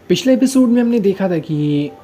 पिछले एपिसोड में हमने देखा था कि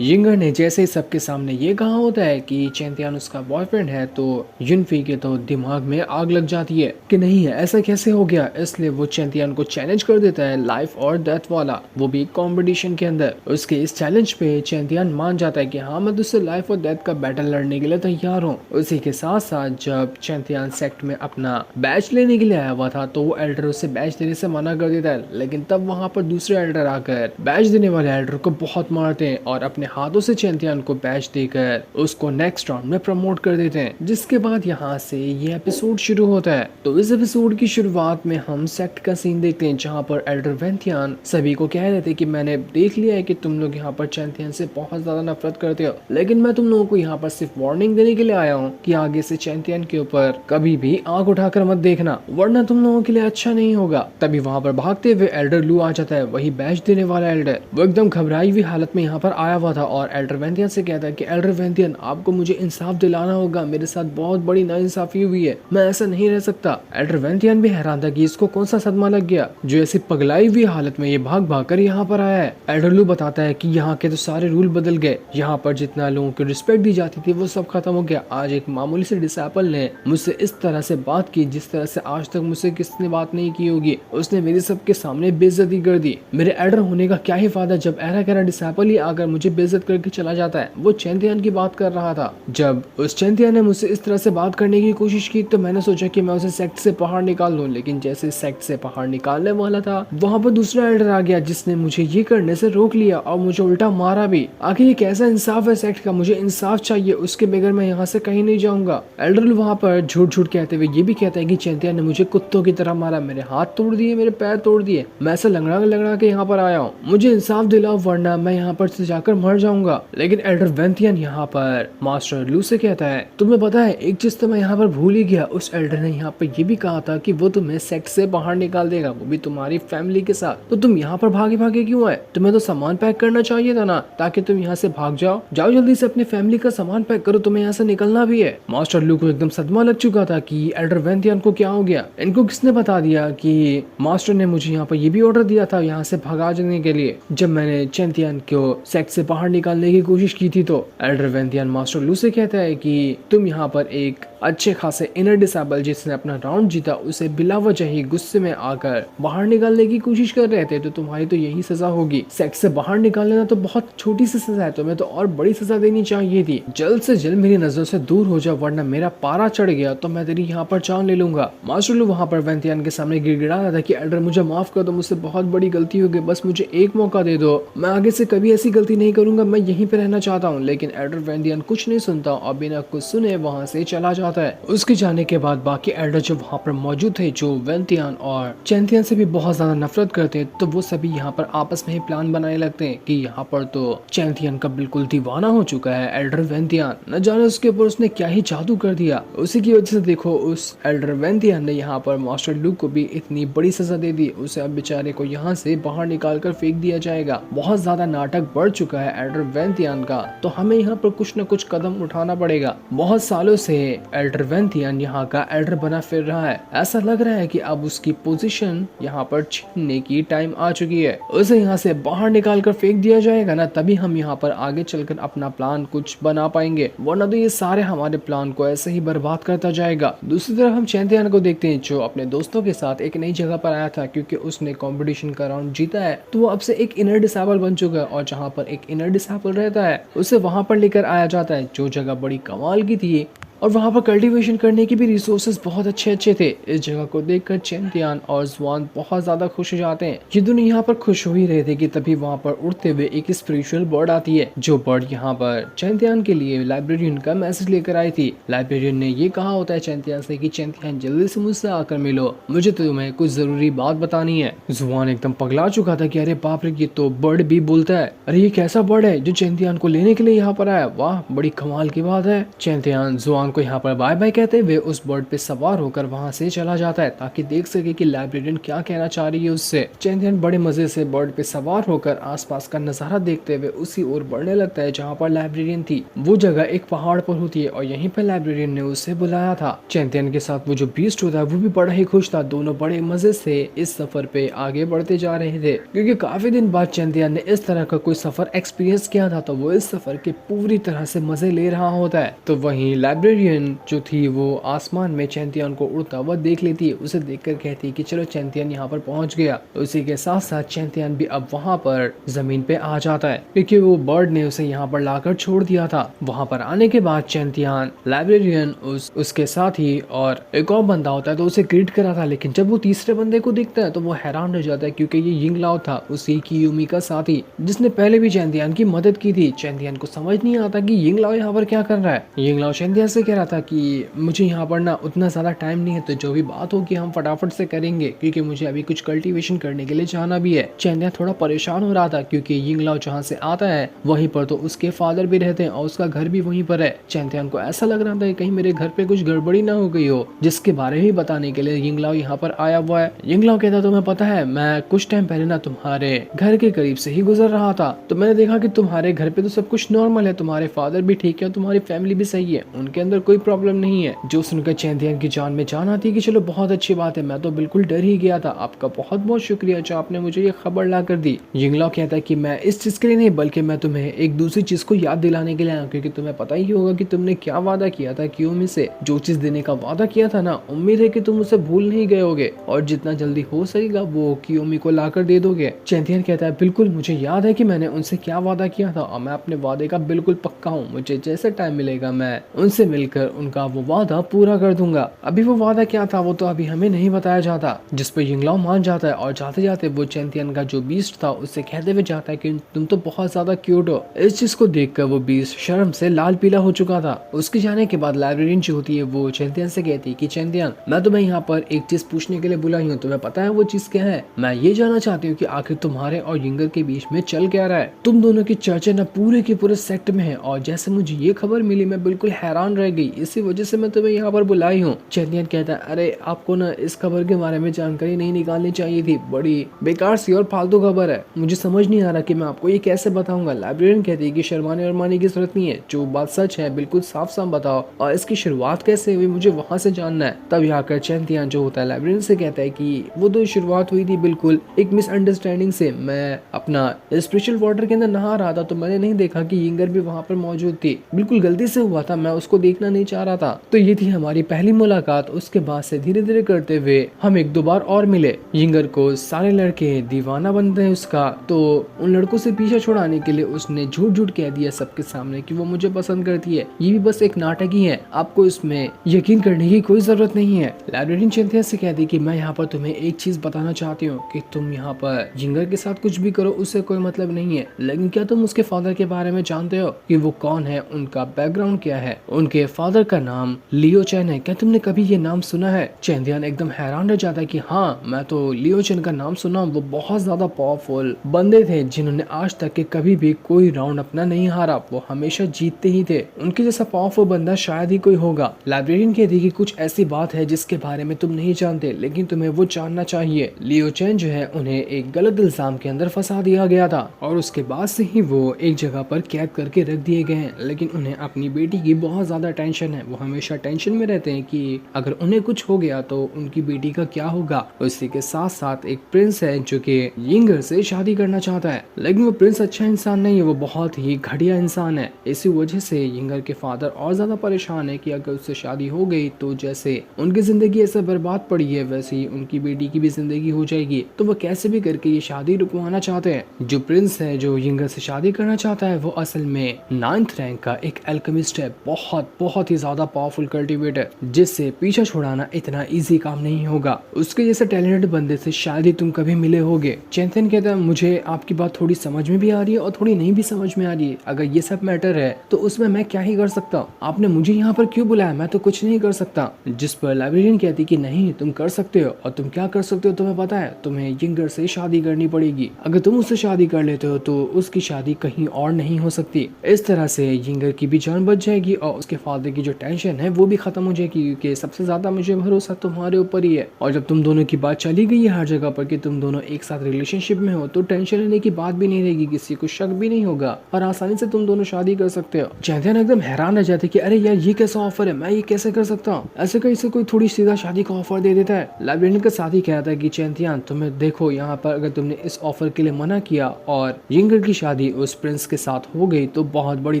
यिंगर ने जैसे ही सबके सामने ये कहा होता है कि चैंतियान उसका बॉयफ्रेंड है तो युनफी के तो दिमाग में आग लग जाती है कि नहीं है, ऐसा कैसे हो गया। इसलिए वो चैंतियान को चैलेंज कर देता है लाइफ और डेथ वाला, वो भी कंपटीशन के अंदर। उसके इस चैलेंज पे चैंतियान मान जाता है कि हाँ, मैं तुझसे लाइफ और डेथ का बैटल लड़ने के लिए तैयार हूँ। उसी के साथ साथ जब चैंतियान सेक्ट में अपना बैच लेने के लिए आया हुआ था तो वो एल्डर उसे बैच देने से मना कर देता है, लेकिन तब वहाँ पर दूसरे एल्डर आकर बैच देने वाले एल्डर को बहुत मारते हैं और अपने हाथों से चैंतियान को बैच देकर उसको नेक्स्ट राउंड में प्रमोट कर देते हैं। जिसके बाद यहाँ से ये एपिसोड शुरू होता है। तो इस एपिसोड की शुरुआत में हम सेक्ट का सीन देखते हैं जहाँ पर एल्डर वेंथियान सभी को कह रहे थे कि मैंने देख लिया है कि तुम लोग यहाँ पर चैंतियान से बहुत ज्यादा नफरत करते हो, लेकिन मैं तुम लोगों को यहाँ पर सिर्फ वार्निंग देने के लिए आया हूँ कि आगे से चैंतियान के ऊपर कभी भी आंख उठाकर मत देखना, वरना तुम लोगों के लिए अच्छा नहीं होगा। तभी वहाँ पर भागते हुए एल्डर लू आ जाता है, वही बैच देने वाला एल्डर। वो एकदम घबराई हुई हालत में यहाँ पर आया हुआ था और एल्डर वेंथियन से कहता है कि एल्डर वेंथियन, आपको मुझे इंसाफ दिलाना होगा, मेरे साथ बहुत बड़ी नाइंसाफी हुई है, मैं ऐसा नहीं रह सकता। एल्डर वेंथियन भी हैरान था कि इसको कौन सा सदमा लग गया जो ऐसी पगलाई हुई हालत में ये भाग भाग कर यहाँ पर आया है। एल्डर लू बताता है कि यहाँ के तो सारे रूल बदल गए, यहाँ पर जितना लोगों को रिस्पेक्ट दी जाती थी वो सब खत्म हो गया। आज एक मामूली से डिसेबल ने मुझसे इस तरह से बात की जिस तरह से आज तक मुझसे किसने बात नहीं की होगी। उसने मेरी सबके सामने बेइज्जती कर दी। मेरे एल्डर होने का क्या ही फायदा जब एरा कैरा डिसेबल ही आकर मुझे बेइज्जत करके चला जाता है। वो चैंतियान की बात कर रहा था। जब उस चैंतियान ने मुझसे इस तरह से बात करने की कोशिश की तो मैंने सोचा कि मैं उसे सेक्ट से बाहर निकाल दूं, लेकिन जैसे सेक्ट से बाहर निकालने वाला था वहाँ पर दूसरा एल्डर आ गया जिसने मुझे ये करने से रोक लिया और मुझे उल्टा मारा भी। आखिर ये कैसा इंसाफ है सेक्ट का, मुझे इंसाफ चाहिए, उसके बगैर मैं यहाँ से कहीं नहीं जाऊंगा। एल्डर वहाँ पर झूठ झूठ कहते हुए ये भी कहता है कि चैंतियान ने मुझे कुत्तों की तरह मारा, मेरे हाथ तोड़ दिए, मेरे पैर तोड़ दिए, मैं ऐसा लंगड़ा लंगड़ा के यहाँ पर आया हूँ, मुझे इंसाफ दिलाओ वरना मैं यहाँ पर से जाकर मर जाऊंगा। लेकिन एल्डर वेंथियन यहाँ पर मास्टर लू से कहता है, तुम्हें पता है एक चीज तो मैं यहाँ पर भूल ही गया, उस एल्डर ने यहाँ पर ये भी कहा था कि वो तुम्हें सेक्ट से बाहर निकाल देगा, वो भी तुम्हारी फैमिली के साथ। तो तुम यहाँ पर भागे भागे क्यों आए? तुम्हें तो सामान पैक करना चाहिए था ना, ताकि तुम यहाँ से भाग जाओ। जाओ जल्दी से अपनी फैमिली का सामान पैक करो, तुम्हें यहाँ से निकलना भी है। मास्टर लू को एकदम सदमा लग चुका था कि एल्डर वेंथियन को क्या हो गया, इनको किसने बता दिया कि मास्टर ने मुझे यहाँ पर ये भी ऑर्डर दिया था यहाँ से भगा जाने के लिए जब मैंने चैंतियान को सेक्ट से बाहर निकालने की कोशिश की थी। तो एल्डर वेंथियन मास्टर लू से कहता है कि तुम यहाँ पर एक अच्छे खासे इनर डिसेबल जिसने अपना राउंड जीता उसे बिला वजह ही गुस्से में आकर बाहर निकालने की कोशिश कर रहे थे, तो तुम्हारी तो यही सजा होगी। सेक्स से बाहर निकालना तो बहुत छोटी सी सजा है, तुम्हें तो और बड़ी सजा देनी चाहिए थी। जल्द से जल्द मेरी नजरों से दूर हो जाओ वरना मेरा पारा चढ़ गया तो मैं तेरी यहाँ पर जान ले लूंगा। मास्टर लू वहाँ पर वेंथियन के सामने गिड़गिड़ा रहा था कि एल्डर मुझे माफ कर दो, मुझसे बहुत बड़ी गलती हो गई, बस मुझे एक मौका दे दो, मैं आगे से कभी ऐसी गलती नहीं करूंगा, मैं यहीं पे रहना चाहता हूँ। लेकिन एल्डर वेंथियन कुछ नहीं सुनता और बिना कुछ सुने वहाँ से चला जाता है। उसके जाने के बाद बाकी एल्डर जो वहाँ पर मौजूद थे, जो वेंथियन और चैंतियान से भी बहुत ज्यादा नफरत करते हैं, तो वो सभी यहाँ पर आपस में ही प्लान बनाने लगते हैं कि यहाँ पर तो चैंतियान का बिल्कुल दीवाना हो चुका है एल्डर वेंथियन, न जाने उसके ऊपर उसने क्या ही जादू कर दिया। उसी की वजह से देखो उस एल्डर वेंथियन ने यहाँ पर मास्टर लू को भी इतनी बड़ी सजा दे दी, उसे अब बेचारे को यहाँ से बाहर निकाल कर फेंक दिया जाएगा। बहुत ज्यादा नाटक बढ़ चुका है एल्डर वेंथियन का, तो हमें यहाँ पर कुछ न कुछ कदम उठाना पड़ेगा। बहुत सालों से एल्डर वेंथियन यहाँ का एल्डर बना फिर रहा है, ऐसा लग रहा है कि अब उसकी पोजीशन यहाँ पर छीनने की टाइम आ चुकी है, उसे यहाँ से बाहर निकाल कर फेंक दिया जाएगा ना, तभी हम यहाँ पर आगे चलकर अपना प्लान कुछ बना पाएंगे, वरना तो ये सारे हमारे प्लान को ऐसे ही बर्बाद करता जाएगा। दूसरी तरफ हम चैंतियान को देखते हैं जो अपने दोस्तों के साथ एक नई जगह पर आया था, क्योंकि उसने कंपटीशन का राउंड जीता है तो वो अब से एक इनर डिसेबल बन चुका है, और जहाँ पर एक इनर डिसेबल रहता है उसे वहां पर लेकर आया जाता है, जो जगह बड़ी कमाल की थी और वहाँ पर कल्टीवेशन करने के भी रिसोर्सेज बहुत अच्छे थे। इस जगह को देखकर चैंतियान और ज़ुआन बहुत ज्यादा खुश हो जाते हैं। ये दोनों यहाँ पर खुश हो ही रहे थे कि तभी वहाँ पर उड़ते हुए एक स्पिरिचुअल बर्ड आती है, जो बर्ड यहाँ पर चैंतियान के लिए लाइब्रेरियन का मैसेज लेकर आई थी। लाइब्रेरियन ने ये कहा होता है चैंतियान से कि चैंतियान जल्दी से मुझसे आकर मिलो, मुझे तुम्हें कुछ जरूरी बात बतानी है। ज़ुआन एकदम पगला चुका था कि अरे बाप रे, ये तो बर्ड भी बोलता है, अरे ये कैसा बर्ड है जो चैंतियान को लेने के लिए यहाँ पर आया, वाह बड़ी कमाल की बात है। चैंतियान ज़ुआन चैंतियान को यहाँ पर बाय बाय कहते हुए उस बर्ड पे सवार होकर वहाँ से चला जाता है ताकि देख सके कि लाइब्रेरियन क्या कहना चाह रही है उससे। चैंतियान बड़े मजे से बर्ड पे सवार होकर आसपास का नजारा देखते हुए उसी ओर बढ़ने लगता है जहाँ पर लाइब्रेरियन थी। वो जगह एक पहाड़ पर होती है और यहीं पर लाइब्रेरियन ने उसे बुलाया था। चैंतियान के साथ वो जो बीस्ट होता है वो भी बड़ा ही खुश था। दोनों बड़े मजे से इस सफर पे आगे बढ़ते जा रहे थे क्योंकि काफी दिन बाद चैंतियान ने इस तरह का कोई सफर एक्सपीरियंस किया था, तो वो इस सफर के पूरी तरह से मजे ले रहा होता है। तो वहीं लाइब्रेरियन जो थी वो आसमान में चैंतियान को उड़ता हुआ देख लेती है। उसे देखकर कहती है कि चलो चैंतियान यहाँ पर पहुंच गया। तो उसी के साथ साथ चैंतियान भी अब वहाँ पर जमीन पे आ जाता है क्योंकि वो बर्ड ने उसे यहाँ पर लाकर छोड़ दिया था। वहाँ पर आने के बाद चैंतियान लाइब्रेरियन उसके साथ ही और एक और बंदा होता है तो उसे ग्रीट करा था, लेकिन जब वो तीसरे बंदे को देखता है तो वो हैरान हो जाता है क्योंकि ये यिंगलाओ था, उसी कियोमी का साथी जिसने पहले भी चैंतियान की मदद की थी। चैंतियान को समझ नहीं आता कि यिंगलाओ यहाँ पर क्या कर रहा है। यिंगलाओ चैंतियान से कह रहा था कि मुझे यहाँ पर ना उतना ज्यादा टाइम नहीं है, तो जो भी बात होगी हम फटाफट से करेंगे क्योंकि मुझे अभी कुछ कल्टीवेशन करने के लिए जाना भी है। चैंतियान थोड़ा परेशान हो रहा था क्योंकि यिंगलाओ जहाँ से आता है वहीं पर तो उसके फादर भी रहते हैं और उसका घर भी वहीं पर है। चैंतियान को ऐसा लग रहा था कि कहीं मेरे घर पे कुछ गड़बड़ी ना हो गई हो, जिसके बारे में बताने के लिए यिंगलाओ यहाँ पर आया हुआ है। यिंगलाओ कहता तुम्हें पता है मैं कुछ टाइम पहले ना तुम्हारे घर के करीब से ही गुजर रहा था, तो मैंने देखा कि तुम्हारे घर पे तो सब कुछ नॉर्मल है, तुम्हारे फादर भी ठीक है, तुम्हारी फैमिली भी सही है, उनके अंदर कोई प्रॉब्लम नहीं है। जो सुनकर चैंतियान की जान में जान आती है कि चलो बहुत अच्छी बात है, मैं तो बिल्कुल डर ही गया था, आपका बहुत बहुत शुक्रिया जो आपने मुझे ये खबर ला कर दी। यिंगलाओ कहता है कि मैं इस चीज के लिए नहीं बल्कि मैं तुम्हें एक दूसरी चीज को याद दिलाने के लिए आया, क्योंकि तुम्हें पता ही होगा कि तुमने क्या वादा किया था कियोमी से। जो चीज देने का वादा किया था ना, उम्मीद है कि तुम उसे भूल नहीं गए होगे और जितना जल्दी हो सकेगा वो कियोमी को लाकर दे दोगे। चैंतियान कहता है बिल्कुल मुझे याद है कि मैंने उनसे क्या वादा किया था और मैं अपने वादे का बिल्कुल पक्का हूँ, मुझे जैसे टाइम मिलेगा मैं उनसे मिलकर उनका वो वादा पूरा कर दूंगा। अभी वो वादा क्या था वो तो अभी हमें नहीं बताया जाता, जिस पर यिंगलाओ मान जाता है और जाते जाते वो चैंतियान का जो बीस्ट था उससे कहते हुए जाता है कि तुम तो बहुत ज्यादा क्यूट हो। इस चीज को देखकर वो बीस्ट शर्म से लाल पीला हो चुका था। उसके जाने के बाद लाइब्रेरियन जो होती है वो चैंतियान से कहती है कि चैंतियान मैं तुम्हें यहाँ पर एक चीज पूछने के लिए बुलाई हूँ, तुम्हें पता है वो चीज क्या है? मैं ये जानना चाहती हूँ कि आखिर तुम्हारे और यिंगर के बीच में चल क्या रहा है। तुम दोनों की चर्चा न पूरे के पूरे सेक्ट में है और जैसे मुझे ये खबर मिली मैं बिल्कुल हैरान रह गई, इसी वजह से मैं तुम्हें यहाँ पर बुलाई हूँ। चैंतियान कहता है अरे आपको ना इस खबर के बारे में जानकारी नहीं निकालनी चाहिए थी, बड़ी बेकार सी और फालतू खबर है, मुझे समझ नहीं आ रहा कि मैं आपको ये कैसे बताऊंगा। लाइब्रेरियन कहती है कि शर्माने और माने की जरूरत नहीं है, जो बात सच है बिल्कुल साफ साफ बताओ और इसकी शुरुआत कैसे हुई मुझे वहां से जानना है। तब यहाँ कर चैंतियान जो होता है लाइब्रेरियन से कहता है कि वो तो शुरुआत हुई थी बिल्कुल एक मिसअंडरस्टैंडिंग से। मैं अपना स्पिरिचुअल वाटर के अंदर नहा रहा था तो मैंने नहीं देखा कि यिंगर भी वहां पर मौजूद थी, बिल्कुल गलती से हुआ था, मैं उसको देखना नहीं चाह रहा था। तो ये थी हमारी पहली मुलाकात। उसके बाद से धीरे धीरे करते हुए हम एक दो बार और मिले। यिंगर को सारे लड़के दीवाना बनते हैं उसका, तो उन लड़कों से पीछा छुड़ाने के लिए उसने झूठ झूठ कह दिया सबके सामने कि वो मुझे पसंद करती है। ये भी बस एक नाटक ही है, आपको इसमें यकीन करने की कोई जरूरत नहीं है। लाइब्रेरियन चैंतियान से कहती कि मैं यहाँ पर तुम्हें एक चीज बताना चाहती हूँ कि तुम यहाँ पर यिंगर के साथ कुछ भी करो उससे कोई मतलब नहीं है, लेकिन क्या तुम उसके फादर के बारे में जानते हो कि वो कौन है, उनका बैकग्राउंड क्या है? उनके फादर का नाम लियो चैन है, क्या तुमने कभी ये नाम सुना है? चैंतियान एकदम हैरान रह जाता है कि हाँ मैं तो लियो चैन का नाम सुना, वो बहुत ज्यादा पावरफुल बंदे थे जिन्होंने आज तक के कभी भी कोई राउंड अपना नहीं हारा, वो हमेशा जीतते ही थे, उनके जैसा पावरफुल बंदा शायद ही कोई होगा। लाइब्रेरियन कहती कि कुछ ऐसी बात है जिसके बारे में तुम नहीं जानते लेकिन तुम्हें वो जानना चाहिए। लियो चैन जो है उन्हें एक गलत इल्जाम के अंदर फंसा दिया गया था और उसके बाद से ही वो एक जगह पर कैद करके रख दिए गए हैं, लेकिन उन्हें अपनी बेटी की बहुत ज्यादा टेंशन है। वो हमेशा टेंशन में रहते हैं कि अगर उन्हें कुछ हो गया तो उनकी बेटी का क्या होगा। उसी के साथ साथ एक प्रिंस है जो कि यिंगर से शादी करना चाहता है, लेकिन वो प्रिंस अच्छा इंसान नहीं है, वो बहुत ही घटिया इंसान है। इसी वजह से यिंगर के फादर और ज्यादा परेशान है कि अगर उससे शादी हो गई तो जैसे उनकी जिंदगी ऐसे बर्बाद पड़ी है वैसे ही उनकी बेटी की भी जिंदगी हो जाएगी, तो वो कैसे भी करके ये शादी रुकवाना चाहते हैं। जो प्रिंस है जो यिंगर से शादी करना चाहता है वो असल में 9th रैंक का एक एल्केमिस्ट है, बहुत ही ज्यादा पावरफुल कल्टीवेटर, जिससे पीछा छुड़ाना इतना इजी काम नहीं होगा। उसके जैसे टैलेंटेड बंदे से शायद ही तुम कभी मिले होगे। चैंतियान कहता है मुझे आपकी बात थोड़ी समझ में भी आ रही है और थोड़ी नहीं भी समझ में आ रही है, अगर ये सब मैटर है तो उसमें मैं क्या ही कर सकता हूँ, आपने मुझे यहाँ पर क्यों बुलाया, मैं तो कुछ नहीं कर सकता। जिस पर लाइब्रेरियन कहती कि नहीं तुम कर सकते हो, और तुम क्या कर सकते हो तुम्हें पता है, तुम्हें यिंगर से शादी करनी पड़ेगी, अगर तुम उससे शादी कर लेते हो तो उसकी शादी कहीं और नहीं हो सकती। इस तरह से यिंगर की भी जान बच जाएगी और उसके फादर फादर की जो टेंशन है वो भी खत्म हो जाएगी, क्योंकि सबसे ज्यादा मुझे भरोसा तुम्हारे ऊपर ही है। और जब तुम दोनों की बात चली गई है हर जगह पर कि तुम दोनों एक साथ रिलेशनशिप में हो, तो टेंशन लेने की बात भी नहीं रहेगी, किसी को शक भी नहीं होगा और आसानी से तुम दोनों शादी कर सकते हो। चैंतियन एकदम हैरान रह जाते कि अरे यार ये कैसा ऑफर है, मैं ये कैसे कर सकता हूँ, ऐसे कैसे कोई थोड़ी सीधा शादी का ऑफर दे देता है। लाइब्रेरियन का साथी कहता है कि चैंतियन तुम्हें देखो, यहाँ पर अगर तुमने इस ऑफर के लिए मना किया और यिंगर की शादी उस प्रिंस के साथ हो गई तो बहुत बड़ी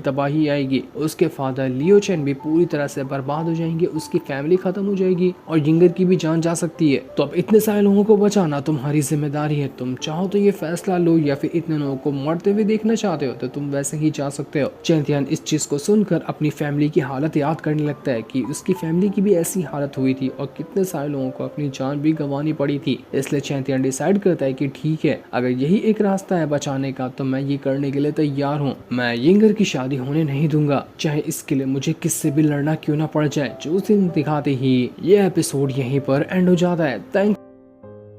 तबाही आएगी। उसके फादर लियो चेन भी पूरी तरह से बर्बाद हो जाएंगे, उसकी फैमिली खत्म हो जाएगी और यिंगर की भी जान जा सकती है। तो अब इतने सारे लोगों को बचाना तुम्हारी जिम्मेदारी है। तुम चाहो तो ये फैसला लो, या फिर इतने लोगों को मरते हुए देखना चाहते हो तो तुम वैसे ही जा सकते हो। चैंतियन इस चीज को सुनकर अपनी फैमिली की हालत याद करने लगता है कि उसकी फैमिली की भी ऐसी हालत हुई थी और कितने सारे लोगों को अपनी जान भी गंवानी पड़ी थी। इसलिए चैंतियन डिसाइड करता है कि ठीक है, अगर यही एक रास्ता है बचाने का तो मैं ये करने के लिए तैयार हूँ। मैं यिंगर की शादी होने नहीं दूंगा, चाहे इसके लिए मुझे किससे भी लड़ना क्यों ना पड़ जाए। जो दिन दिखाते ही ये एपिसोड यहीं पर एंड हो जाता है। थैंक